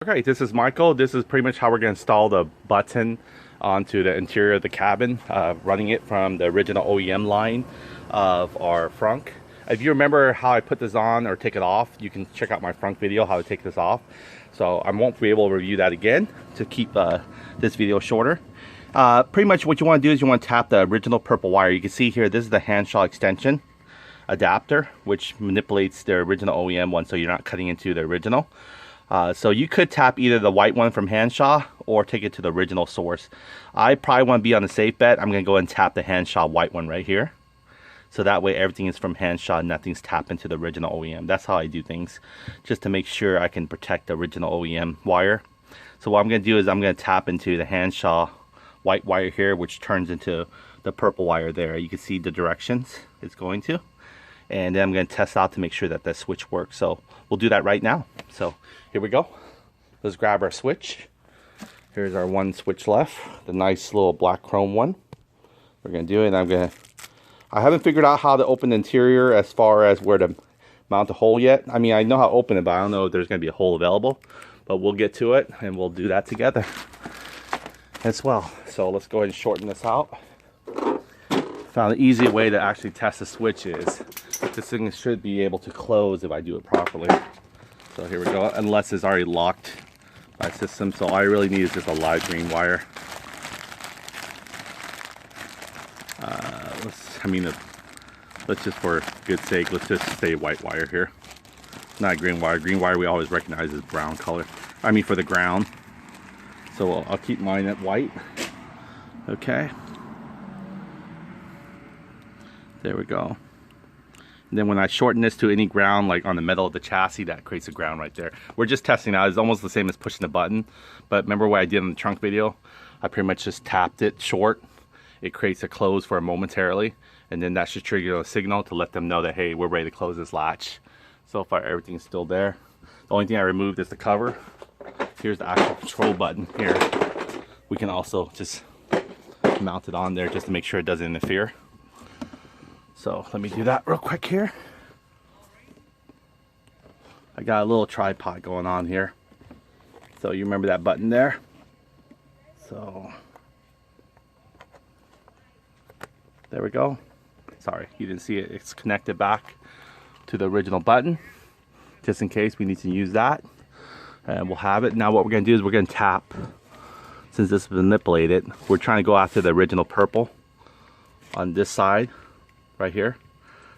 Okay, this is Michael. This is pretty much how we're going to install the button onto the interior of the cabin, running it from the original OEM line of our Frunk. If you remember how I put this on or take it off, you can check out my Frunk video how to take this off. So I won't be able to review that again to keep this video shorter. Pretty much what you want to do is you want to tap the original purple wire. You can see here, this is the Hansshow extension adapter, which manipulates the original OEM one, so you're not cutting into the original. So you could tap either the white one from Hansshow or take it to the original source. I probably want to be on the safe bet. I'm going to go and tap the Hansshow white one right here. So that way everything is from Hansshow, nothing's tapped into the original OEM. That's how I do things, just to make sure I can protect the original OEM wire. So what I'm going to do is I'm going to tap into the Hansshow white wire here, which turns into the purple wire there. You can see the directions it's going to. And then I'm going to test out to make sure that the switch works. So we'll do that right now. So here we go. Let's grab our switch. Here's our one switch left, the nice little black chrome one. We're going to do it, and I haven't figured out how to open the interior as far as where to mount the hole yet. I mean, I know how to open it, but I don't know if there's going to be a hole available. But we'll get to it, and we'll do that together as well. So let's go ahead and shorten this out. Found an easy way to actually test the switch is this thing should be able to close if I do it properly. So here we go, unless it's already locked by system. So all I really need is just a live green wire. Let's just, for good sake, let's just say white wire here. Not green wire. Green wire we always recognize as brown color. I mean for the ground. So I'll keep mine at white. Okay. There we go. And then when I shorten this to any ground, like on the metal of the chassis, that creates a ground right there. We're just testing out. It's almost the same as pushing the button. But remember what I did in the trunk video? I pretty much just tapped it short. It creates a close for momentarily. And then that should trigger a signal to let them know that, hey, we're ready to close this latch. So far, everything's still there. The only thing I removed is the cover. Here's the actual control button here. We can also just mount it on there just to make sure it doesn't interfere. So let me do that real quick here. I got a little tripod going on here. So you remember that button there? So there we go. Sorry, you didn't see it. It's connected back to the original button, just in case we need to use that. And we'll have it. Now what we're going to do is we're going to tap. Since this is manipulated, we're trying to go after the original purple on this side right here,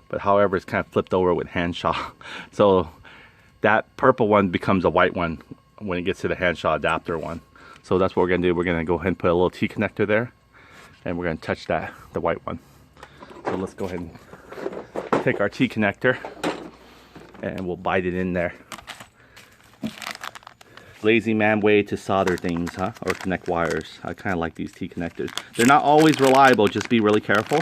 but however it's kind of flipped over with Hansshow. So that purple one becomes a white one when it gets to the Hansshow adapter one. So that's what we're going to do. We're going to go ahead and put a little T connector there, and we're going to touch the white one. So let's go ahead and take our T connector and we'll bite it in there. Lazy man way to solder things, huh? Or connect wires. I kind of like these T connectors. They're not always reliable. Just be really careful.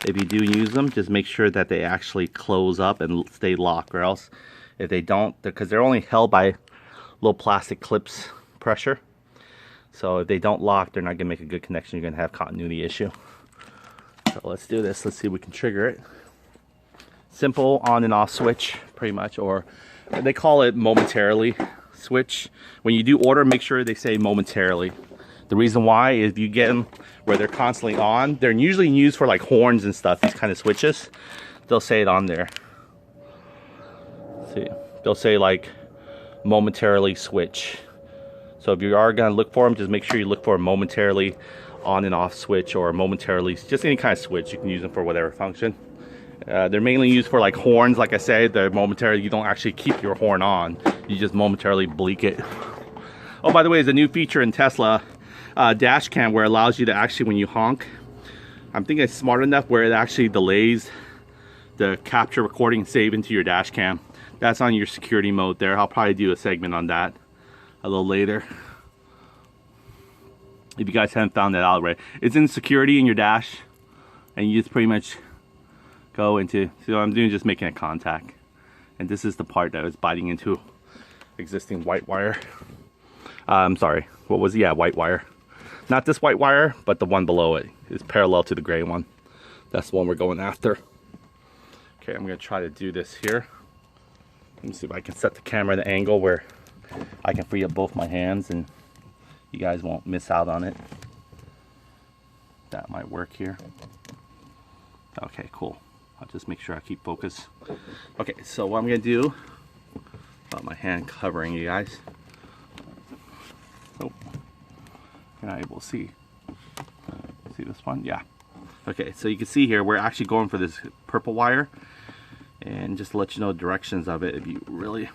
If you do use them, just make sure that they actually close up and stay locked, or else if they don't, because they're only held by little plastic clips pressure. So if they don't lock, they're not going to make a good connection. You're going to have continuity issue. So let's do this. Let's see if we can trigger it. Simple on and off switch, pretty much, or they call it momentarily switch. When you do order, make sure they say momentarily. The reason why is if you get them where they're constantly on, they're usually used for like horns and stuff, these kind of switches. They'll say it on there. See, they'll say like momentarily switch. So if you are going to look for them, just make sure you look for a momentarily on and off switch, or momentarily, just any kind of switch. You can use them for whatever function. They're mainly used for like horns. Like I said, they're momentarily, you don't actually keep your horn on. You just momentarily bleak it. Oh, by the way, there's a new feature in Tesla dash cam where it allows you to actually, when you honk, I'm thinking it's smart enough where it actually delays the capture, recording, and save into your dash cam. That's on your security mode there. I'll probably do a segment on that a little later, if you guys haven't found that out already. It's in security in your dash, and you just pretty much go into, so I'm doing just making a contact, and this is the part that is biting into existing white wire. I'm sorry, what was it? Yeah, white wire. Not this white wire, but the one below it is parallel to the gray one. That's the one we're going after. Okay, I'm gonna try to do this here. Let me see if I can set the camera at an angle where I can free up both my hands and you guys won't miss out on it. That might work here. Okay, cool. I'll just make sure I keep focus. Okay, so what I'm gonna do, about my hand covering you guys. Oh, you're not able to see. See this one? Yeah. Okay, so you can see here, we're actually going for this purple wire. And just to let you know the directions of it, if you really,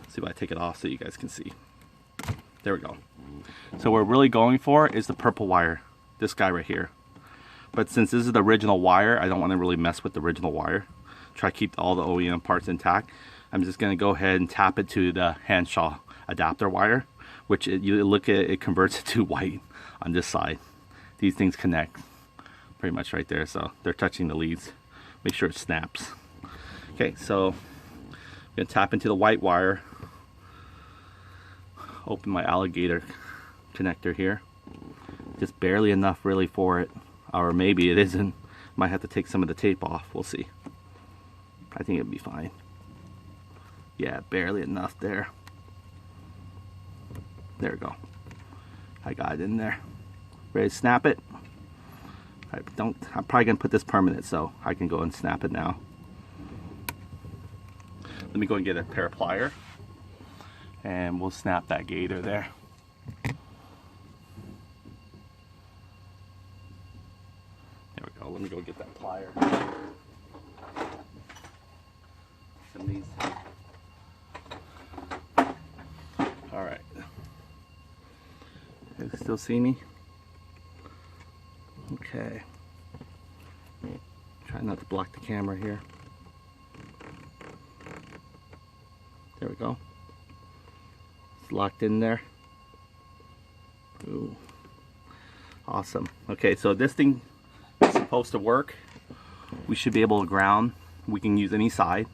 see if I take it off so you guys can see. There we go. So what we're really going for is the purple wire, this guy right here. But since this is the original wire, I don't want to really mess with the original wire. Try to keep all the OEM parts intact. I'm just going to go ahead and tap it to the Hansshow adapter wire, which you look at it converts it to white on this side. These things connect pretty much right there, so they're touching the leads. Make sure it snaps. Okay, so I'm going to tap into the white wire. Open my alligator connector here. Just barely enough really for it, or maybe it isn't. Might have to take some of the tape off. We'll see. I think it'll be fine. Yeah, barely enough there. There we go. I got it in there. Ready to snap it? I'm probably gonna put this permanent so I can go and snap it now. Let me go and get a pair of pliers and we'll snap that gator there. There we go. Let me go get that plier. And these. All right. You still see me? Okay. Try not to block the camera here. There we go. It's locked in there. Ooh. Awesome. Okay, so this thing is supposed to work. We should be able to ground. We can use any side.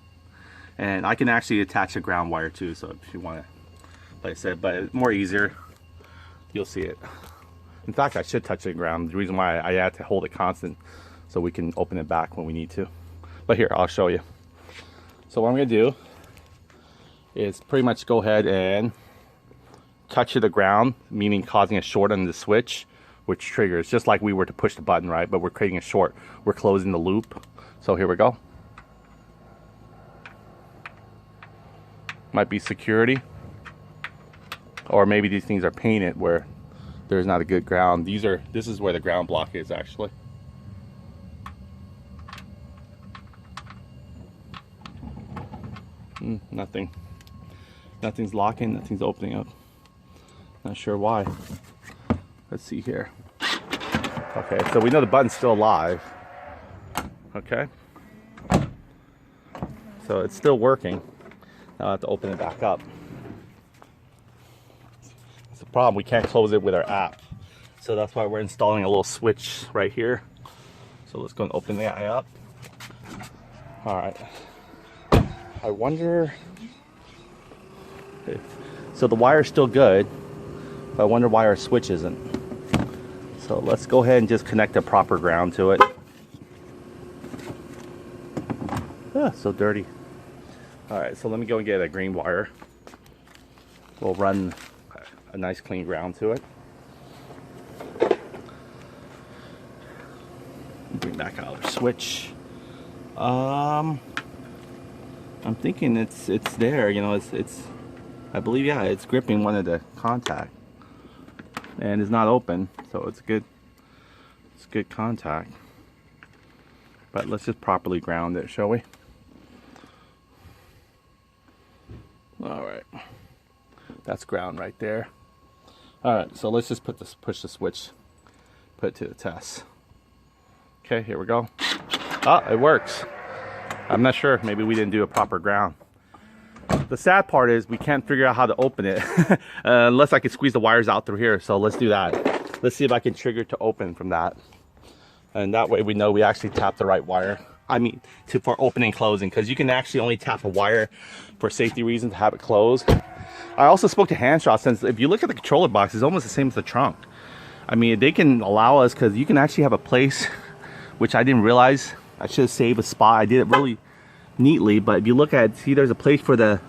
And I can actually attach a ground wire too, so if you want to, like I said, but it's more easier. You'll see it. In fact, I should touch the ground. The reason why I had to hold it constant so we can open it back when we need to. But here, I'll show you. So what I'm gonna do is pretty much go ahead and touch the ground, meaning causing a short on the switch, which triggers, just like we were to push the button, right? But we're creating a short. We're closing the loop. So here we go. Might be security. Or maybe these things are painted where there's not a good ground. This is where the ground block is actually. Nothing. Nothing's locking, nothing's opening up. Not sure why. Let's see here. Okay, so we know the button's still alive. Okay. So it's still working. Now I have to open it back up. Problem, we can't close it with our app, so that's why we're installing a little switch right here. So let's go and open the eye up. All right, I wonder if, so the wire's still good, but I wonder why our switch isn't. So let's go ahead and just connect a proper ground to it. So dirty. All right, so let me go and get a green wire. We'll run a nice clean ground to it. Bring back our switch. I'm thinking it's there. You know, it's. I believe, yeah, it's gripping one of the contact, and it's not open, so it's good. It's good contact. But let's just properly ground it, shall we? All right, that's ground right there. All right, so let's just push the switch, put it to the test. Okay, here we go. Oh, it works. I'm not sure, maybe we didn't do a proper ground. The sad part is we can't figure out how to open it unless I can squeeze the wires out through here. So let's do that. Let's see if I can trigger to open from that. And that way we know we actually tapped the right wire. I mean, for opening and closing, because you can actually only tap a wire for safety reasons to have it closed. I also spoke to Hansshow, since if you look at the controller box, it's almost the same as the trunk. I mean, they can allow us, because you can actually have a place, which I didn't realize. I should have saved a spot. I did it really neatly, but if you look at, see, there's a place for the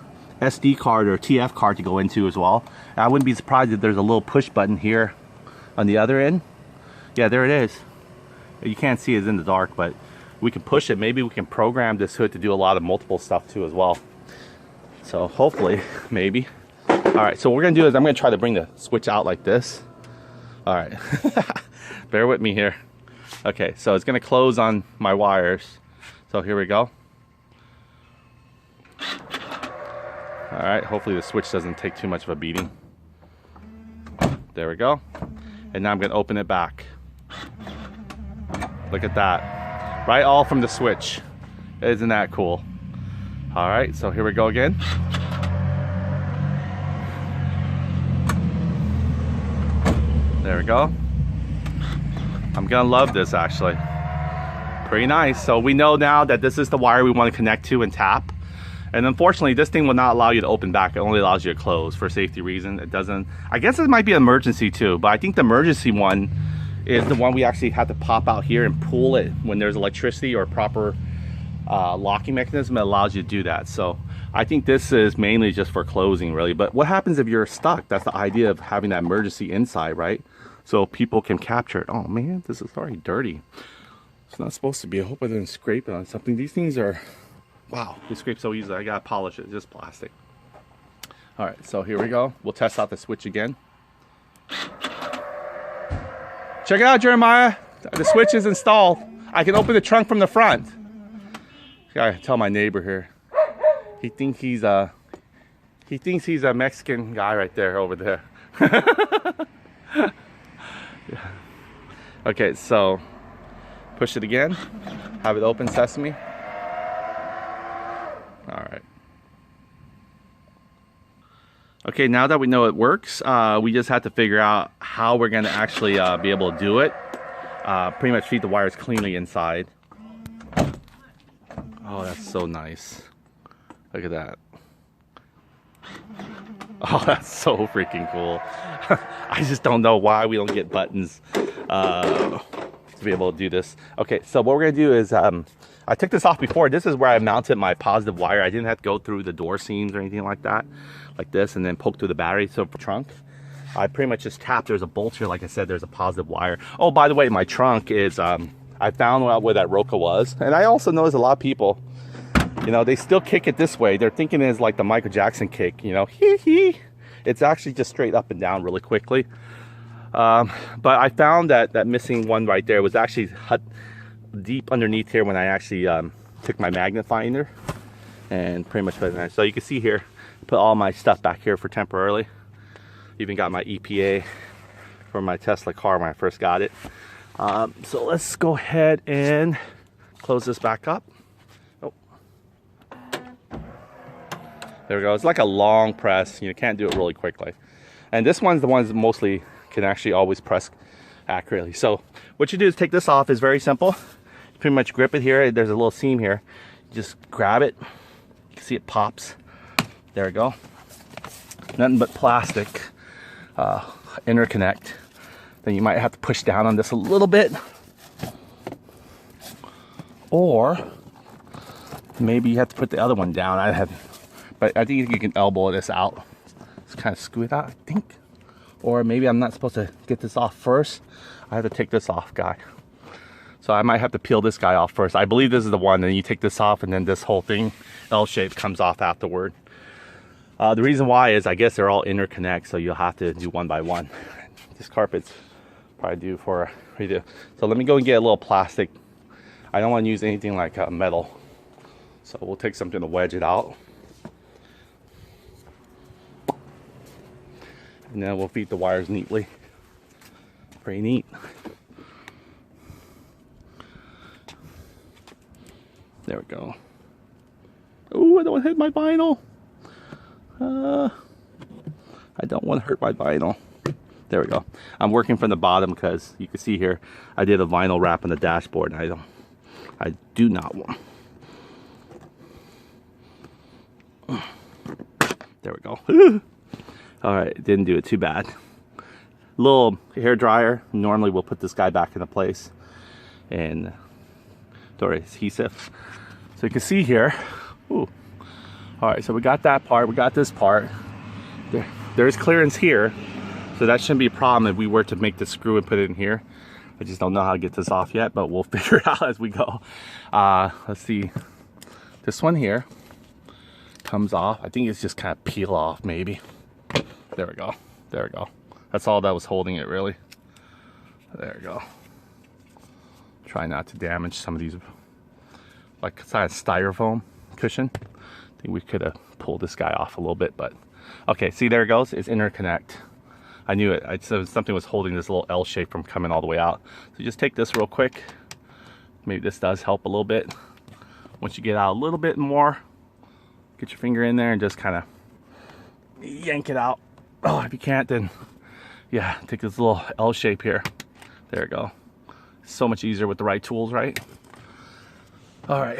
SD card or TF card to go into as well. And I wouldn't be surprised if there's a little push button here on the other end. Yeah, there it is. You can't see it in the dark, but we can push it. Maybe we can program this hood to do a lot of multiple stuff too as well. So hopefully, maybe. All right, so what we're gonna do is I'm gonna try to bring the switch out like this. All right, bear with me here. Okay, so it's gonna close on my wires. So here we go. All right, hopefully the switch doesn't take too much of a beating. There we go. And now I'm gonna open it back. Look at that. Right, all from the switch. Isn't that cool? All right, so here we go again. There we go. I'm gonna love this actually. Pretty nice. So we know now that this is the wire we want to connect to and tap. And unfortunately, this thing will not allow you to open back. It only allows you to close for safety reason. It doesn't, I guess it might be an emergency too, but I think the emergency one is the one we actually have to pop out here and pull it when there's electricity or proper locking mechanism that allows you to do that. So I think this is mainly just for closing really. But what happens if you're stuck? That's the idea of having that emergency inside, right? So people can capture it. Oh man, this is already dirty. It's not supposed to be. I hope I didn't scrape it on something. These things are, wow, they scrape so easily. I gotta polish it, just plastic. All right, so here we go. We'll test out the switch again. Check it out, Jeremiah. The switch is installed. I can open the trunk from the front. Gotta tell my neighbor here. He thinks he's a Mexican guy right there, over there. Yeah. Okay, so push it again. Have it open, sesame. All right. Okay, now that we know it works, we just have to figure out how we're going to actually be able to do it. Pretty much feed the wires cleanly inside. Oh, that's so nice. Look at that. Oh, that's so freaking cool. I just don't know why we don't get buttons to be able to do this. Okay, so what we're going to do is, I took this off before. This is where I mounted my positive wire. I didn't have to go through the door seams or anything like that, like this, and then poke through the battery. So for trunk, I pretty much just tapped. There's a bolt here. Like I said, there's a positive wire. Oh, by the way, my trunk is, I found out where that roca was. And I also noticed a lot of people, you know, they still kick it this way. They're thinking it's like the Michael Jackson kick, you know, hee hee. It's actually just straight up and down really quickly. But I found that missing one right there was actually deep underneath here when I actually took my magnifier and pretty much put it in there. So you can see here, put all my stuff back here for temporarily. Even got my EPA for my Tesla car when I first got it. So let's go ahead and close this back up. Oh. There we go. It's like a long press. You can't do it really quickly. And this one's the ones that mostly can actually always press accurately. So what you do is take this off. Is very simple. You pretty much grip it here. There's a little seam here. You just grab it. You can see it pops. There we go. Nothing but plastic interconnect. Then you might have to push down on this a little bit, or maybe you have to put the other one down. But I think you can elbow this out. Just kind of scoot it out, I think. Or maybe I'm not supposed to get this off first. I have to take this off, guy. So I might have to peel this guy off first. I believe this is the one. And you take this off, and then this whole thing, L-shaped, comes off afterward. The reason why is I guess they're all interconnect, so you'll have to do one by one. This carpet's probably due for a redo. So let me go and get a little plastic. I don't want to use anything like metal. So we'll take something to wedge it out. And then we'll feed the wires neatly. Pretty neat. There we go. Oh, I don't want to hit my vinyl. I don't want to hurt my vinyl. There we go. I'm working from the bottom because you can see here I did a vinyl wrap on the dashboard, and I do not want. There we go. All right, didn't do it too bad. Little hair dryer. Normally we'll put this guy back into place and throw adhesive. So you can see here. Ooh. All right, so we got that part, we got this part. There's clearance here, so that shouldn't be a problem if we were to make the screw and put it in here. I just don't know how to get this off yet, but we'll figure it out as we go. Let's see, this one here comes off. I think it's just kind of peel off maybe. There we go, there we go. That's all that was holding it really. There we go. Try not to damage some of these, like it's not a styrofoam cushion. I think we could have pulled this guy off a little bit, but okay, see there it goes, it's interconnect. I knew it, something was holding this little L shape from coming all the way out. So just take this real quick. Maybe this does help a little bit. Once you get out a little bit more, get your finger in there and just kind of yank it out. Oh, if you can't, then yeah, take this little L shape here. There we go. So much easier with the right tools, right? All right.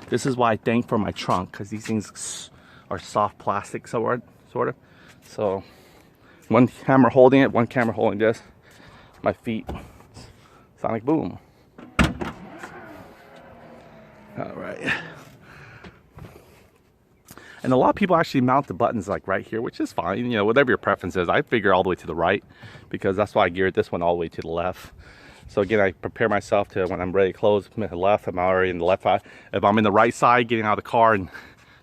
This is why I thank for my trunk, because these things are soft plastic, sort of. So one camera holding it, one camera holding this. My feet, sonic boom. All right. And a lot of people actually mount the buttons like right here, which is fine, you know, whatever your preference is. I figure all the way to the right, because that's why I geared this one all the way to the left. So again, I prepare myself to, when I'm ready to close to the left, I'm already in the left side. If I'm in the right side, getting out of the car and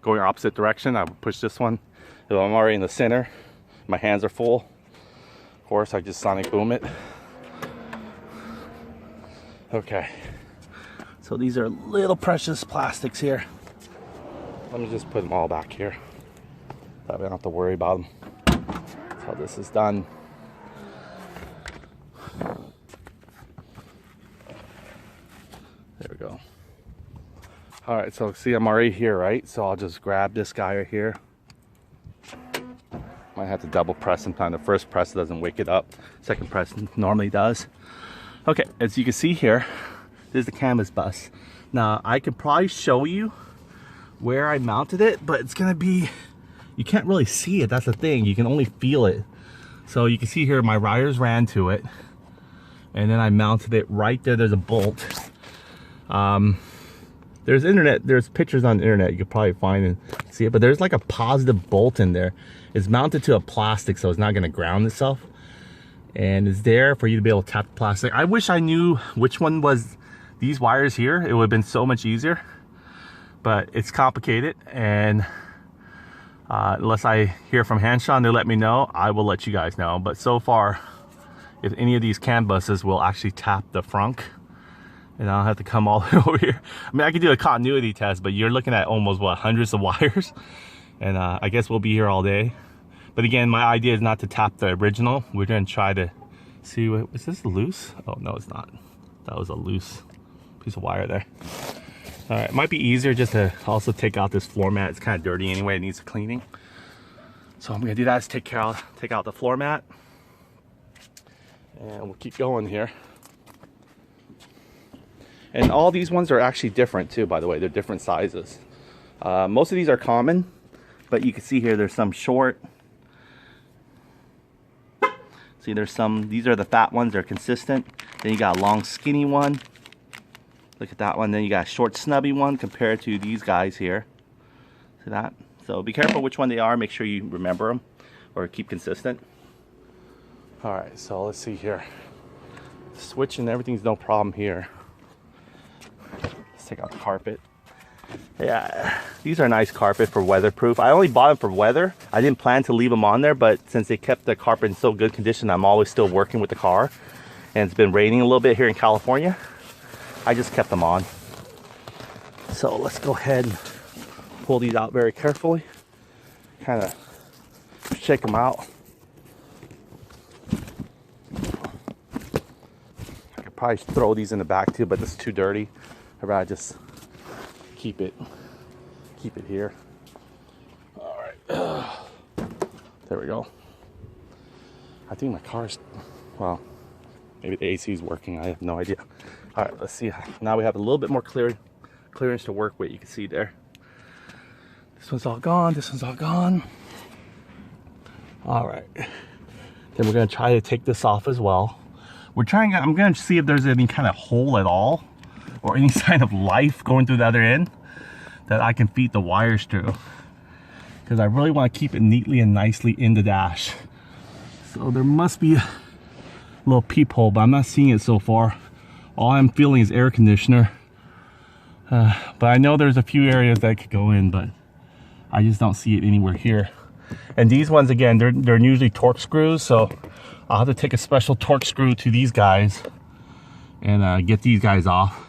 going opposite direction, I would push this one. If I'm already in the center, my hands are full, of course, I just sonic boom it. Okay, so these are little precious plastics here. Let me just put them all back here. That way I don't have to worry about them. That's how this is done. There we go. All right, so see I'm already here, right? So I'll just grab this guy right here. Might have to double press sometime. The first press doesn't wake it up. Second press normally does. Okay, as you can see here, this is the canvas bus. Now I could probably show you where I mounted it, but it's gonna be, you can't really see it, that's the thing, you can only feel it. So you can see here my riders ran to it, and then I mounted it right there. There's a bolt. There's pictures on the internet you could probably find and see it, but there's like a positive bolt in there. It's mounted to a plastic, so it's not gonna ground itself, and it's there for you to be able to tap the plastic. I wish I knew which one was these wires here. It would have been so much easier. But it's complicated, and unless I hear from Hansshow and they let me know, I will let you guys know. But so far, if any of these CAN buses will actually tap the Frunk, and I don't have to come all the way over here. I mean, I could do a continuity test, but you're looking at almost, what, hundreds of wires? And I guess we'll be here all day. But again, my idea is not to tap the original. We're gonna try to see, is this loose? Oh, no, it's not. That was a loose piece of wire there. All right, it might be easier just to also take out this floor mat. It's kind of dirty anyway, it needs cleaning. So I'm gonna do that, is take out the floor mat. And we'll keep going here. And all these ones are actually different too, by the way, they're different sizes. Most of these are common, but you can see here there's some short. See, there's some, these are the fat ones, they're consistent. Then you got a long skinny one. Look at that one. Then you got a short snubby one compared to these guys here. See that? So be careful which one they are. Make sure you remember them or keep consistent. All right, so let's see here. Switch and everything's no problem here. Let's take out the carpet. Yeah, these are nice carpet for weatherproof. I only bought them for weather. I didn't plan to leave them on there, but since they kept the carpet in so good condition, I'm always still working with the car. And it's been raining a little bit here in California. I just kept them on. So let's go ahead and pull these out very carefully. Kind of shake them out. I could probably throw these in the back too, but this is too dirty. I'd rather just keep it here. All right. There we go. I think my car's, well, maybe the AC is working. I have no idea. All right, let's see. Now we have a little bit more clearance to work with. You can see there. This one's all gone. This one's all gone. All right. Then we're gonna try to take this off as well. I'm gonna see if there's any kind of hole at all or any sign of life going through the other end. that I can feed the wires through, because I really want to keep it neatly and nicely in the dash. So there must be a little peephole, but I'm not seeing it so far. All I'm feeling is air conditioner. But I know there's a few areas that could go in, but I just don't see it anywhere here. And these ones, again, they're usually torque screws, so I'll have to take a special torque screw to these guys and get these guys off.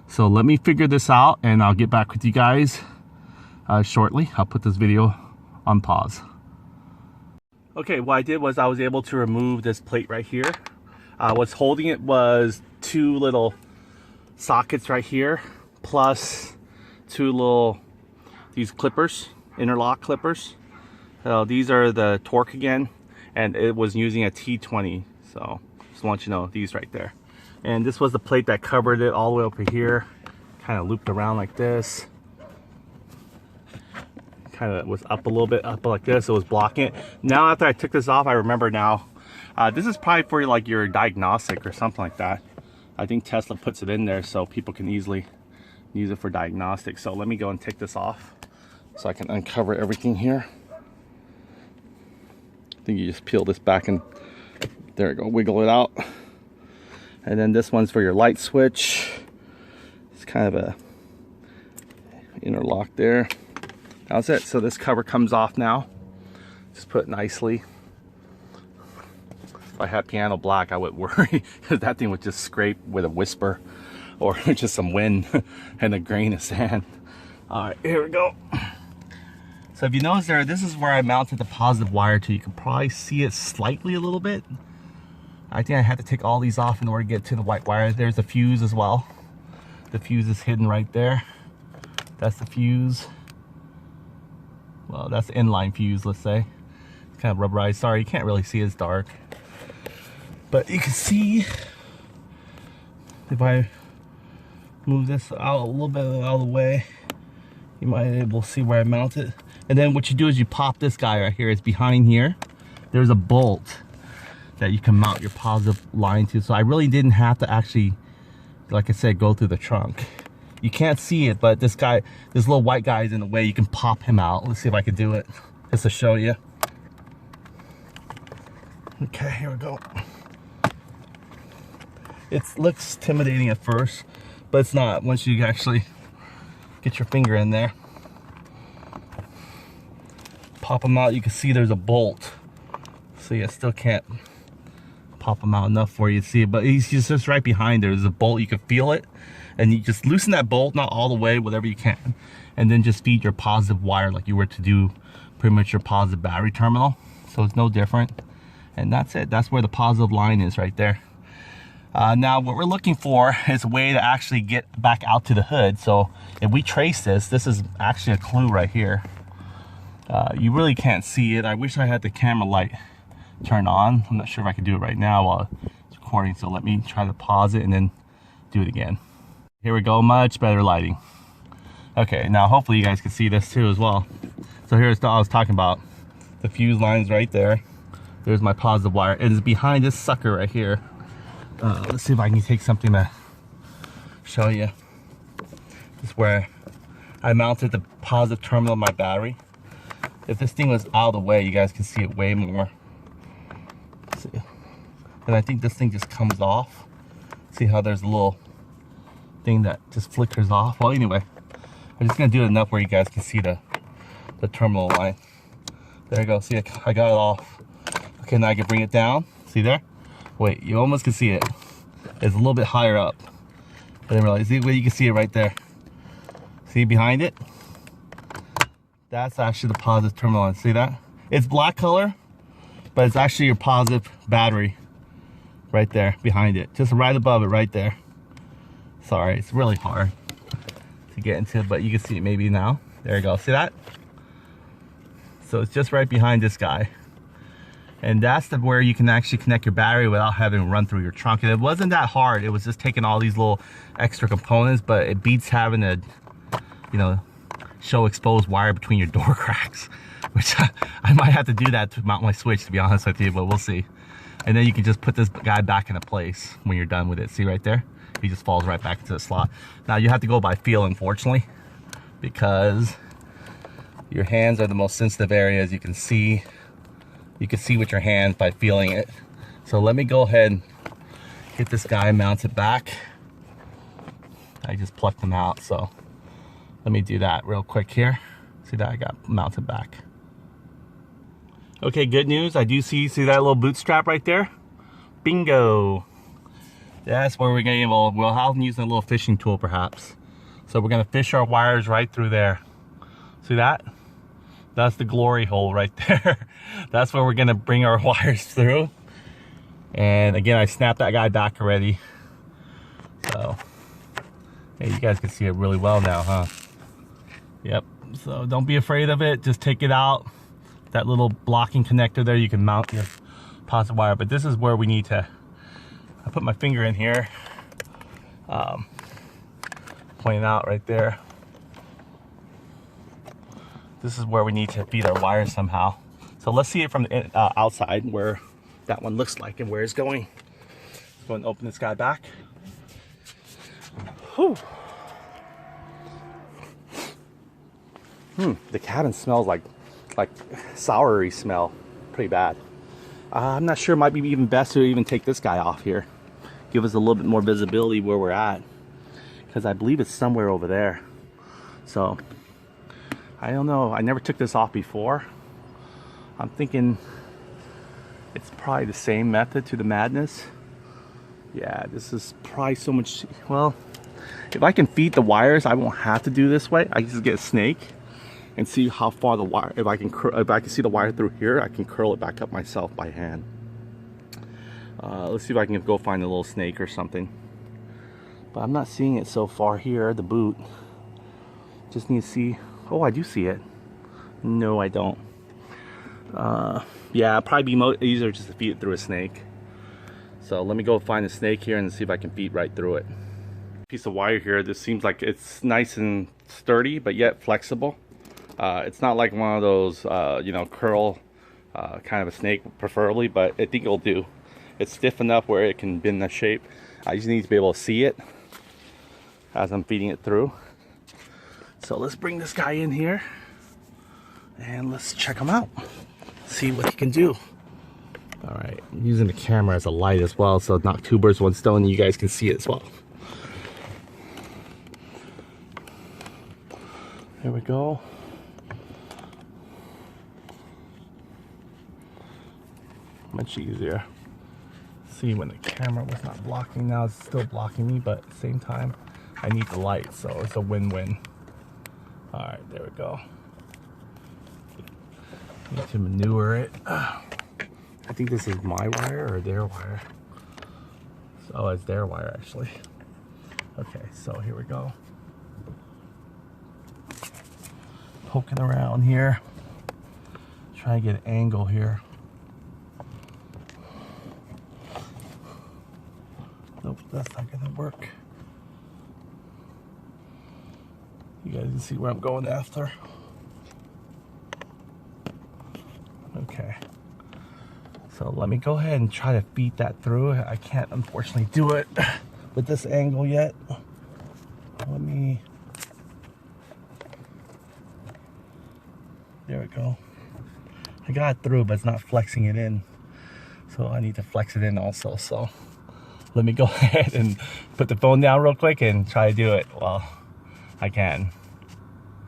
So let me figure this out, and I'll get back with you guys shortly. I'll put this video on pause. Okay, what I did was I was able to remove this plate right here. What's holding it was two little sockets right here, plus two little, these clippers, interlock clippers. These are the torque again, and it was using a T20, so just want you to know, these right there. And this was the plate that covered it all the way over here, kind of looped around like this. Kind of was up a little bit, up like this, it was blocking it. Now after I took this off, I remember now, this is probably for like your diagnostic or something like that. I think Tesla puts it in there so people can easily use it for diagnostic. So let me go and take this off so I can uncover everything here. I think you just peel this back and there we go, wiggle it out. And then this one's for your light switch. It's kind of a interlock there. That's it. So this cover comes off now. Just put it nicely. If I had piano black, I would worry, because that thing would just scrape with a whisper or just some wind and a grain of sand. All right, here we go. So if you notice there, this is where I mounted the positive wire to. You can probably see it slightly a little bit. I think I had to take all these off in order to get to the white wire. There's a fuse as well. The fuse is hidden right there. That's the fuse. Well, that's the inline fuse, let's say. It's kind of rubberized. Sorry, you can't really see, it's dark. But you can see, if I move this out a little bit out of the way, you might be able to see where I mount it. And then what you do is you pop this guy right here. It's behind here. There's a bolt that you can mount your positive line to. So I really didn't have to actually, like I said, go through the trunk. You can't see it, but this guy, this little white guy is in the way. You can pop him out. Let's see if I can do it, just to show you. Okay, here we go. It looks intimidating at first, but it's not once you actually get your finger in there. Pop them out, you can see there's a bolt. See, I still can't pop them out enough for you to see it, but he's just right behind there. There's a bolt, you can feel it. And you just loosen that bolt, not all the way, whatever you can. And then just feed your positive wire like you were to do pretty much your positive battery terminal. So it's no different. And that's it, that's where the positive line is right there. Now what we're looking for is a way to actually get back out to the hood. So if we trace this, this is actually a clue right here. You really can't see it. I wish I had the camera light turned on. I'm not sure if I can do it right now while it's recording. So let me try to pause it and then do it again. Here we go, much better lighting. Okay, now hopefully you guys can see this too as well. So here's what I was talking about. The fuse line's right there. There's my positive wire. It is behind this sucker right here. Let's see if I can take something to show you. This is where I mounted the positive terminal of my battery. If this thing was out of the way, you guys can see it way more. Let's see. And I think this thing just comes off. See how there's a little thing that just flickers off. Well, anyway, I'm just gonna do it enough where you guys can see the terminal line. There you go. See, I got it off. Okay, now I can bring it down. See there? Wait, you almost can see it. It's a little bit higher up. I didn't realize. See, you can see it right there. See behind it? That's actually the positive terminal line. See that? It's black color, but it's actually your positive battery right there behind it. Just right above it right there. Sorry, it's really hard to get into, but you can see it maybe now. There you go. See that? So it's just right behind this guy. And that's where you can actually connect your battery without having to run through your trunk. And it wasn't that hard. It was just taking all these little extra components, but it beats having to, you know, show exposed wire between your door cracks, which I might have to do that to mount my switch, to be honest with you, but we'll see. And then you can just put this guy back into place when you're done with it. See right there? He just falls right back into the slot. Now you have to go by feel, unfortunately, because your hands are the most sensitive areas. You can see with your hands by feeling it. So let me go ahead and get this guy mounted back. I just plucked him out, so let me do that real quick here. See that I got mounted back. Okay, good news. I do see that little bootstrap right there? Bingo. That's where we're gonna be able, we'll have using a little fishing tool perhaps. So we're gonna fish our wires right through there. See that? That's the glory hole right there. That's where we're gonna bring our wires through. And again, I snapped that guy back already. So, hey, you guys can see it really well now, huh? Yep, so don't be afraid of it. Just take it out. That little blocking connector there, you can mount your positive wire. But this is where we need to, I put my finger in here. Pointing out right there. This is where we need to feed our wires somehow. So let's see it from the outside where that one looks like and where it's going. Let's go and open this guy back. Whew. The cabin smells like soury smell. Pretty bad. I'm not sure, it might be even best to even take this guy off here. Give us a little bit more visibility where we're at. Because I believe it's somewhere over there. So, I don't know. I never took this off before. I'm thinking it's probably the same method to the madness. Yeah, this is probably so much, well, if I can feed the wires, I won't have to do this way. I can just get a snake and see how far the wire, if I can see the wire through here, I can curl it back up myself by hand. Let's see if I can go find a little snake or something. But I'm not seeing it so far here, the boot. Just need to see, oh, I do see it. No, I don't. Yeah, it'd probably be easier just to feed it through a snake. So let me go find a snake here and see if I can feed right through it. Piece of wire here, this seems like it's nice and sturdy, but yet flexible. It's not like one of those, you know, curl kind of a snake, preferably, but I think it'll do. It's stiff enough where it can bend the shape. I just need to be able to see it as I'm feeding it through. So let's bring this guy in here and let's check him out. See what he can do. All right, I'm using the camera as a light as well, so knock two birds with one stone, and you guys can see it as well. There we go. Much easier. See, when the camera was not blocking, now it's still blocking me, but at the same time, I need the light, so it's a win-win. All right, there we go. Need to maneuver it. I think this is my wire or their wire. Oh, it's their wire actually. Okay, so here we go. Poking around here. Try to get an angle here. Nope, that's not gonna work. You guys can see where I'm going after. Okay. So let me go ahead and try to feed that through. I can't unfortunately do it with this angle yet. Let me, there we go. I got it through, but it's not flexing it in. So I need to flex it in also. So let me go ahead and put the phone down real quick and try to do it while I can.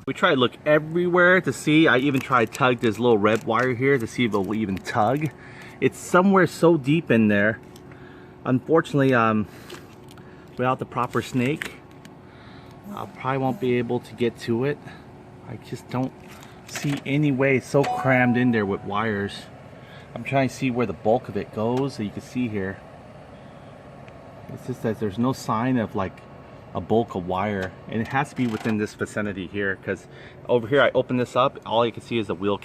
We try to look everywhere to see. I even tried to tug this little red wire here to see if it will even tug. It's somewhere so deep in there. Unfortunately, without the proper snake, I probably won't be able to get to it. I just don't see any way. It's so crammed in there with wires. I'm trying to see where the bulk of it goes, so you can see here. It's just that there's no sign of like a bulk of wire, and it has to be within this vicinity here, because over here I open this up, all you can see is a wheel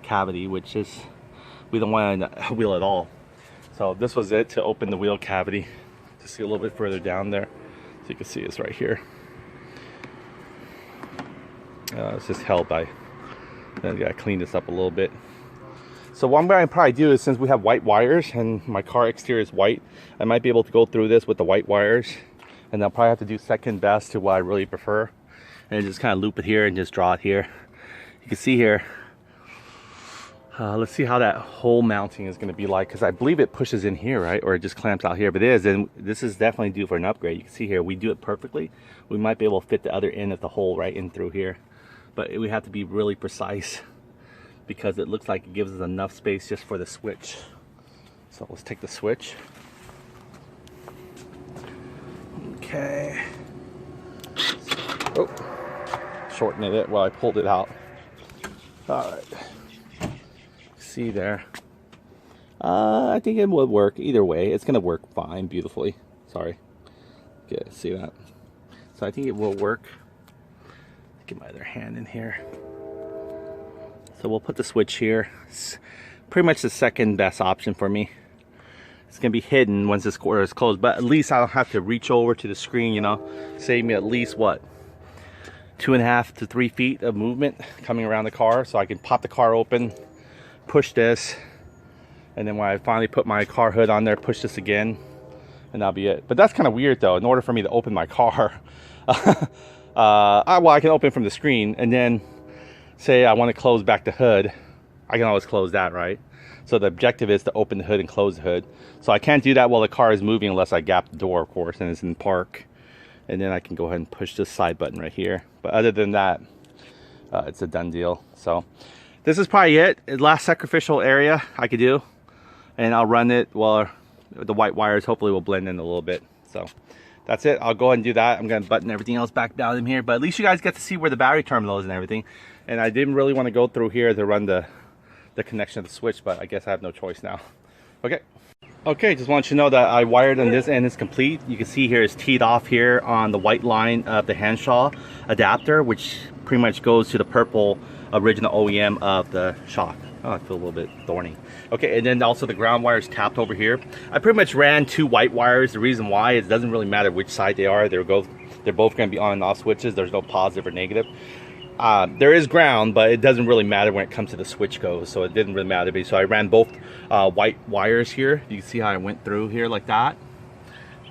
cavity, which is, we don't want a wheel at all. So this was it to open the wheel cavity to see a little bit further down there. So you can see it's right here. It's just held by, then I gotta clean this up a little bit. So what I'm going to probably do is, since we have white wires and my car exterior is white, I might be able to go through this with the white wires, and I'll probably have to do second best to what I really prefer, and just kind of loop it here and just draw it here. You can see here. Let's see how that hole mounting is going to be like, because I believe it pushes in here, right? Or it just clamps out here, but it is, and this is definitely due for an upgrade. You can see here, we do it perfectly. We might be able to fit the other end of the hole right in through here, but we have to be really precise because it looks like it gives us enough space just for the switch. So let's take the switch. Okay. Oh, shortening it while I pulled it out. All right. See there. I think it would work either way. It's gonna work fine, beautifully. Sorry. Okay, see that? So I think it will work. Get my other hand in here. So we'll put the switch here. It's pretty much the second best option for me. It's gonna be hidden once this quarter is closed, but at least I don't have to reach over to the screen, you know. Save me at least what? 2.5 to 3 feet of movement coming around the car, so I can pop the car open, push this, and then when I finally put my car hood on there, push this again, and that'll be it. But that's kind of weird though. In order for me to open my car, well, I can open from the screen, and then say I want to close back the hood, I can always close that, right? So the objective is to open the hood and close the hood. So I can't do that while the car is moving unless I gap the door, of course, and it's in park. And then I can go ahead and push this side button right here. But other than that, it's a done deal. So this is probably it. The last sacrificial area I could do. And I'll run it while the white wires hopefully will blend in a little bit. So that's it. I'll go ahead and do that. I'm going to button everything else back down in here. But at least you guys get to see where the battery terminal is and everything. And I didn't really want to go through here to run the connection of the switch, but I guess I have no choice now. Okay, just want you to know that I wired on this end is complete. You can see here it's teed off here on the white line of the Hansshow adapter, which pretty much goes to the purple original OEM of the shock. Oh, I feel a little bit thorny. Okay, and then also the ground wire is tapped over here. I pretty much ran 2 white wires. The reason why is it doesn't really matter which side they are. They're both going to be on and off switches. There's no positive or negative. There is ground, but it doesn't really matter when it comes to the switch goes, so it didn't really matter to me. So I ran both white wires here. You can see how I went through here like that,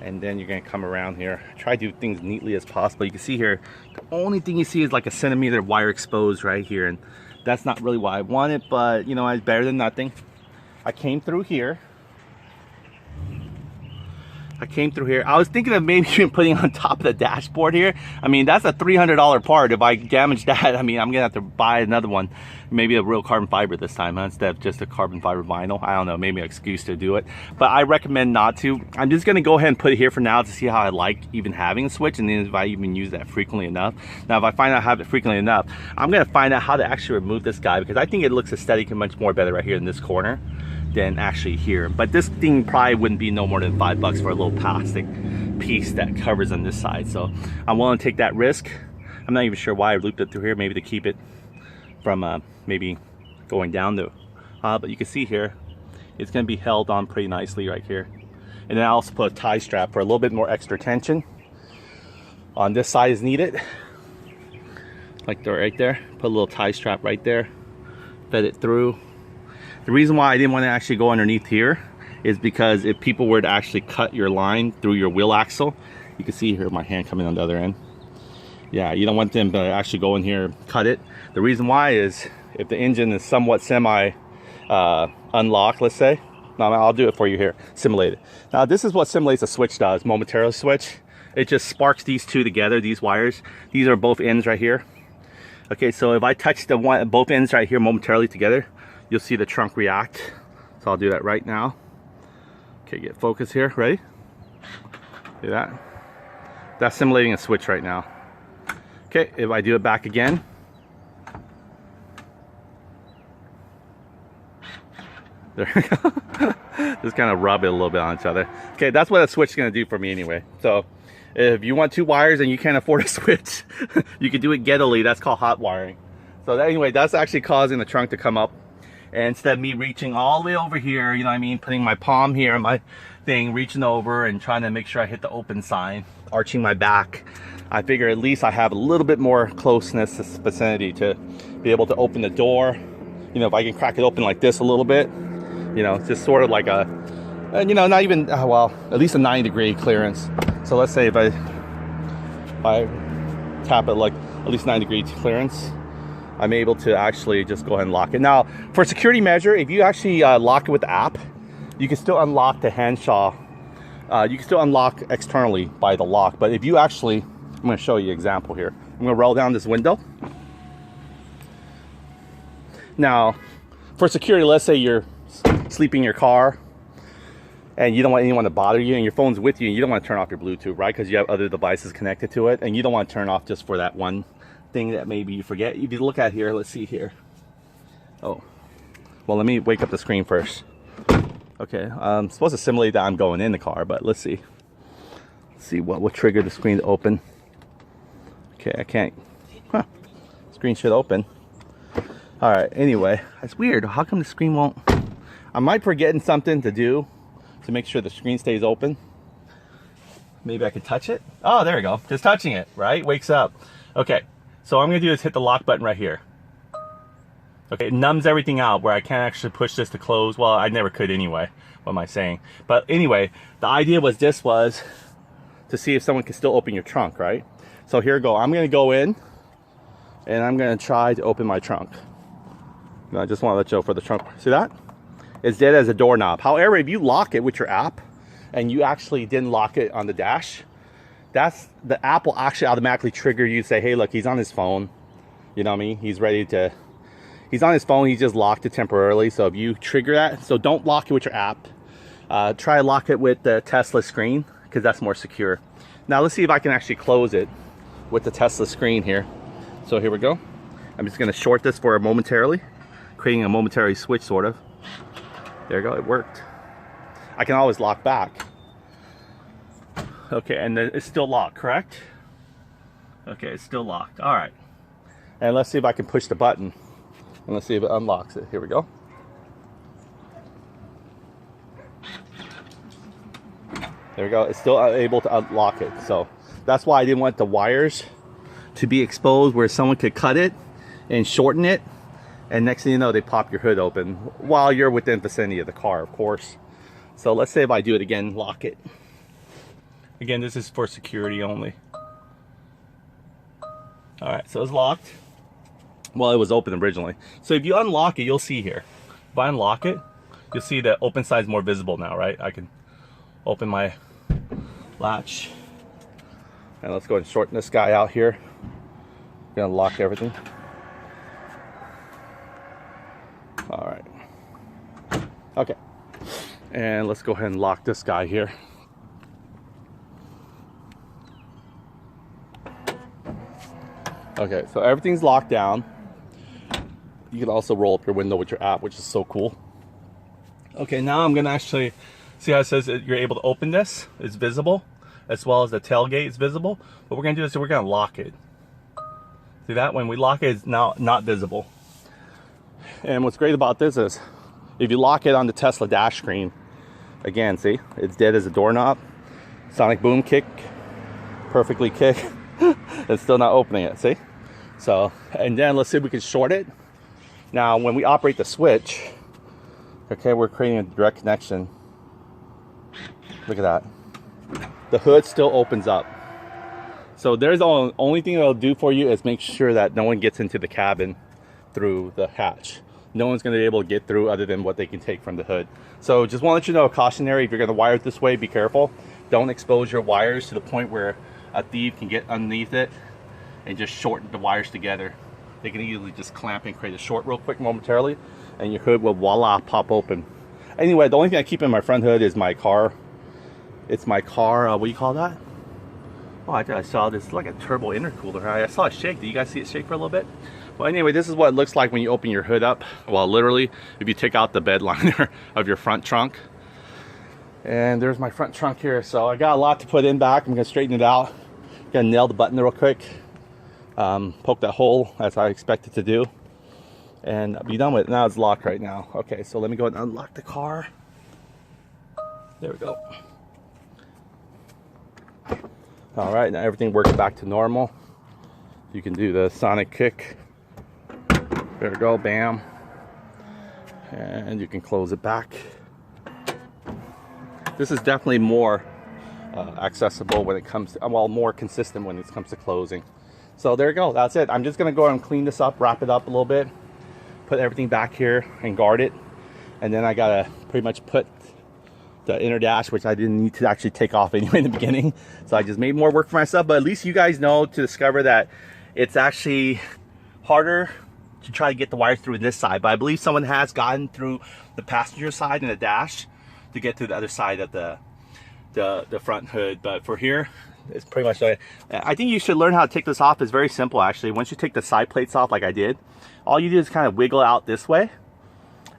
and then you're gonna come around here. Try to do things neatly as possible. You can see here, the only thing you see is like a centimeter wire exposed right here, and that's not really what I wanted, but you know, it's better than nothing. I came through here. I was thinking of maybe even putting on top of the dashboard here. I mean, that's a $300 part. If I damage that, I mean, I'm gonna have to buy another one. Maybe a real carbon fiber this time, huh? Instead of just a carbon fiber vinyl. I don't know, maybe an excuse to do it. But I recommend not to. I'm just gonna go ahead and put it here for now to see how I like even having a switch, and then if I even use that frequently enough. Now, if I find out I have it frequently enough, I'm gonna find out how to actually remove this guy, because I think it looks aesthetic and much more better right here in this corner than actually here. But this thing probably wouldn't be no more than $5 for a little plastic piece that covers on this side. So I'm willing to take that risk. I'm not even sure why I looped it through here, maybe to keep it from maybe going down though. But you can see here, it's gonna be held on pretty nicely right here. And then I also put a tie strap for a little bit more extra tension. On this side is needed. Like right there, put a little tie strap right there, fed it through. The reason why I didn't want to actually go underneath here is because if people were to actually cut your line through your wheel axle, you can see here my hand coming on the other end. Yeah, you don't want them to actually go in here and cut it. The reason why is if the engine is somewhat semi unlocked, let's say. Now I'll do it for you here, simulate it. Now this is what simulates a switch does, momentarily switch. It just sparks these two together, these wires. These are both ends right here. Okay, so if I touch both ends right here momentarily together, you'll see the trunk react. So I'll do that right now. Okay, get focus here, ready? See that? That's simulating a switch right now. Okay, if I do it back again. There we go. Just kind of rub it a little bit on each other. Okay, that's what a switch is gonna do for me anyway. So if you want 2 wires and you can't afford a switch, you can do it gettily. That's called hot wiring. So that, anyway, that's actually causing the trunk to come up. And instead of me reaching all the way over here, you know what I mean, putting my palm here, my thing, reaching over and trying to make sure I hit the open sign, arching my back, I figure at least I have a little bit more closeness vicinity to be able to open the door. You know, if I can crack it open like this a little bit, you know, just sort of like a, you know, not even, well, at least a 90-degree clearance. So let's say if I tap it like at least 9-degree clearance, I'm able to actually just go ahead and lock it. Now, for security measure, if you actually lock it with the app, you can still unlock the Hansshow. You can still unlock externally by the lock, but if you actually, I'm going to show you an example here. I'm going to roll down this window. Now, for security, let's say you're sleeping in your car and you don't want anyone to bother you, and your phone's with you, and you don't want to turn off your Bluetooth, right? Because you have other devices connected to it, and you don't want to turn off just for that one thing that maybe you forget. If you look at here, let's see here. Oh, well, let me wake up the screen first. Okay, I'm supposed to simulate that I'm going in the car, but let's see. Let's see what will trigger the screen to open. Okay, I can't. Huh. Screen should open. All right, anyway, it's weird. How come the screen won't? I might be forgetting something to do to make sure the screen stays open. Maybe I could touch it. Oh, there we go. Just touching it, right? Wakes up. Okay, so what I'm gonna do is hit the lock button right here. Okay, it numbs everything out where I can't actually push this to close. Well, I never could anyway. What am I saying? But anyway, the idea was this was to see if someone could still open your trunk, right? So here we go. I'm gonna go in and I'm gonna try to open my trunk. And I just wanna let you know for the trunk. See that? It's dead as a doorknob. However, if you lock it with your app and you actually didn't lock it on the dash, that's the app will actually automatically trigger you to say, hey, look, he's on his phone. You know what I mean? He's ready to, he's on his phone, he just locked it temporarily. So if you trigger that, so don't lock it with your app. Try to lock it with the Tesla screen because that's more secure. Now let's see if I can actually close it with the Tesla screen here. So here we go. I'm just gonna short this for a momentarily, creating a momentary switch sort of. There you go, it worked. I can always lock back. Okay, and then it's still locked, correct? Okay, it's still locked, all right. And let's see if I can push the button. And let's see if it unlocks it. Here we go. There we go, it's still able to unlock it. So that's why I didn't want the wires to be exposed where someone could cut it and shorten it. And next thing you know, they pop your hood open while you're within vicinity of the car, of course. So let's say if I do it again, lock it. Again, this is for security only. All right, so it's locked. Well, it was open originally. So if you unlock it, you'll see here. If I unlock it, you'll see the open side is more visible now, right? I can open my latch. And let's go and shorten this guy out here. I'm gonna lock everything. All right. Okay. And let's go ahead and lock this guy here. Okay, so everything's locked down. You can also roll up your window with your app, which is so cool. Okay, now I'm gonna actually see how it says that you're able to open this. It's visible, as well as the tailgate is visible. What we're gonna do is we're gonna lock it. See that? When we lock it, it's now not visible. And what's great about this is if you lock it on the Tesla dash screen, again, see, it's dead as a doorknob. Sonic boom kick, perfectly kick. It's still not opening it, see? So, and then let's see if we can short it. Now, when we operate the switch, okay, we're creating a direct connection. Look at that. The hood still opens up. So there's the only thing it'll do for you is make sure that no one gets into the cabin through the hatch. No one's gonna be able to get through other than what they can take from the hood. So just wanna let you know, cautionary, if you're gonna wire it this way, be careful. Don't expose your wires to the point where a thief can get underneath it and just shorten the wires together. They can easily just clamp and create a short real quick momentarily, and your hood will voila pop open. Anyway, the only thing I keep in my front hood is my car. It's my car, what do you call that? Oh, I saw this like a turbo intercooler. I saw it shake. Did you guys see it shake for a little bit? Well, anyway, this is what it looks like when you open your hood up. Well, literally, if you take out the bed liner of your front trunk. And there's my front trunk here. So I got a lot to put in back. I'm gonna straighten it out. Gonna nail the button real quick. Poke that hole as I expect it to do. And be done with it. Now it's locked right now. Okay, so let me go ahead and unlock the car. There we go. All right, now everything works back to normal. You can do the sonic kick. There we go, bam. And you can close it back. This is definitely more accessible when it comes to, well, more consistent when it comes to closing. So there you go, that's it. I'm just gonna go and clean this up, wrap it up a little bit, put everything back here and guard it. And then I gotta pretty much put the inner dash, which I didn't need to actually take off anyway in the beginning. So I just made more work for myself, but at least you guys know to discover that it's actually harder to try to get the wires through this side. But I believe someone has gotten through the passenger side and the dash to get to the other side of the front hood. But for here, it's pretty much, I think you should learn how to take this off. It's very simple actually. Once you take the side plates off like I did, all you do is kind of wiggle out this way,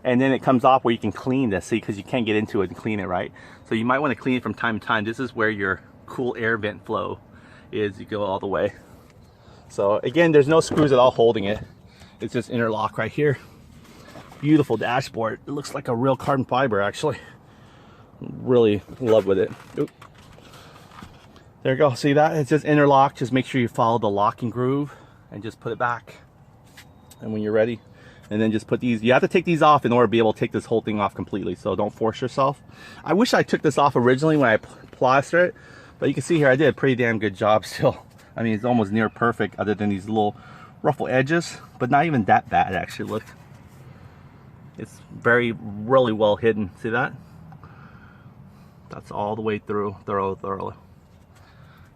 and then it comes off where you can clean this, see, because you can't get into it and clean it, right? So you might want to clean it from time to time. This is where your cool air vent flow is. You go all the way. So again, there's no screws at all holding it. It's just interlock right here. Beautiful dashboard. It looks like a real carbon fiber actually. Really in love with it. Oop. There you go, see that? It's just interlock. Just make sure you follow the locking groove and just put it back. And when you're ready, and then just put these, you have to take these off in order to be able to take this whole thing off completely, so don't force yourself. I wish I took this off originally when I plastered it, but you can see here I did a pretty damn good job still. I mean, it's almost near perfect other than these little ruffle edges, but not even that bad actually. Look, it's really well hidden. See that? That's all the way through, thoroughly.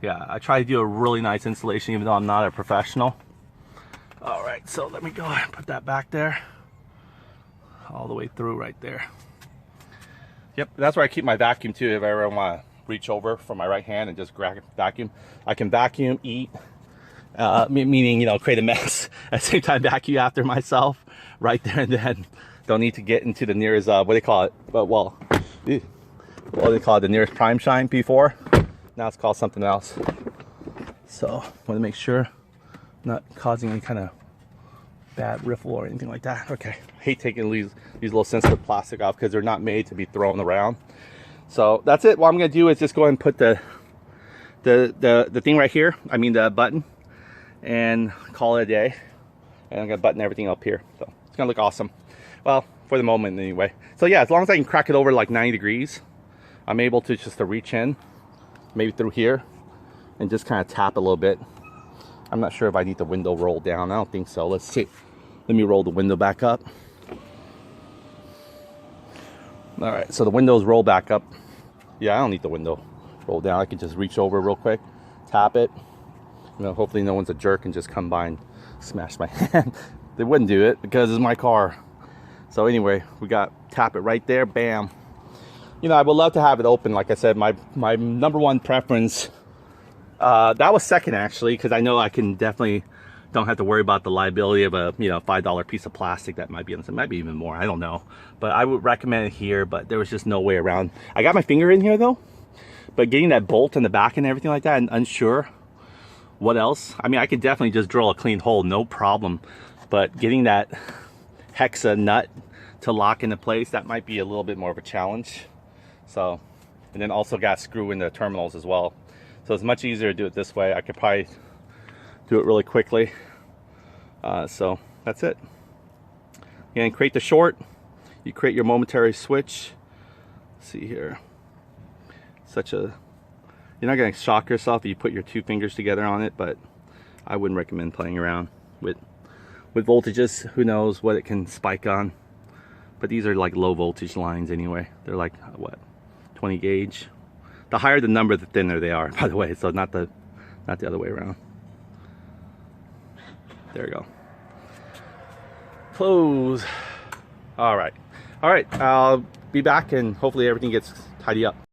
Yeah, I try to do a really nice installation even though I'm not a professional. All right, so let me go ahead and put that back there. All the way through right there. Yep, that's where I keep my vacuum too if I ever want to reach over from my right hand and just grab a vacuum. I can vacuum, eat, meaning, you know, create a mess. At the same time, vacuum after myself right there and then. Don't need to get into the nearest, what do they call it? But well, what do they call it? The nearest prime shine before. Now it's called something else. So, want to make sure not causing any kind of bad riffle or anything like that. Okay, I hate taking these little sensitive plastic off because they're not made to be thrown around. So that's it. What I'm gonna do is just go ahead and put the thing right here, I mean the button, and call it a day. And I'm gonna button everything up here, so it's gonna look awesome. Well, for the moment anyway. So yeah, as long as I can crack it over like 90 degrees, I'm able to just reach in, maybe through here, and just kind of tap a little bit. I'm not sure if I need the window rolled down. I don't think so. Let's see. Let me roll the window back up. All right, so the windows roll back up. Yeah, I don't need the window rolled down. I can just reach over real quick, tap it. You know, hopefully no one's a jerk and just come by and smash my hand. They wouldn't do it because it's my car. So anyway, we got tap it right there, bam. You know, I would love to have it open. Like I said, my number one preference, that was second actually, because I know I can definitely don't have to worry about the liability of a, you know, $5 piece of plastic that might be on, it might be even more, I don't know. But I would recommend it here, but there was just no way around. I got my finger in here though, but getting that bolt in the back and everything like that, and unsure what else. I mean, I could definitely just drill a clean hole, no problem. But getting that hexa nut to lock into place, that might be a little bit more of a challenge. So, and then also got to screw in the terminals as well. So it's much easier to do it this way. I could probably do it really quickly. So that's it. And create the short. You create your momentary switch. Let's see here. You're not going to shock yourself if you put your two fingers together on it, but I wouldn't recommend playing around with voltages. Who knows what it can spike on. But these are like low voltage lines anyway. They're like, what, 20 gauge. The higher the number, the thinner they are, by the way. So not the other way around. There you go. Close. All right. I'll be back and hopefully everything gets tidy up.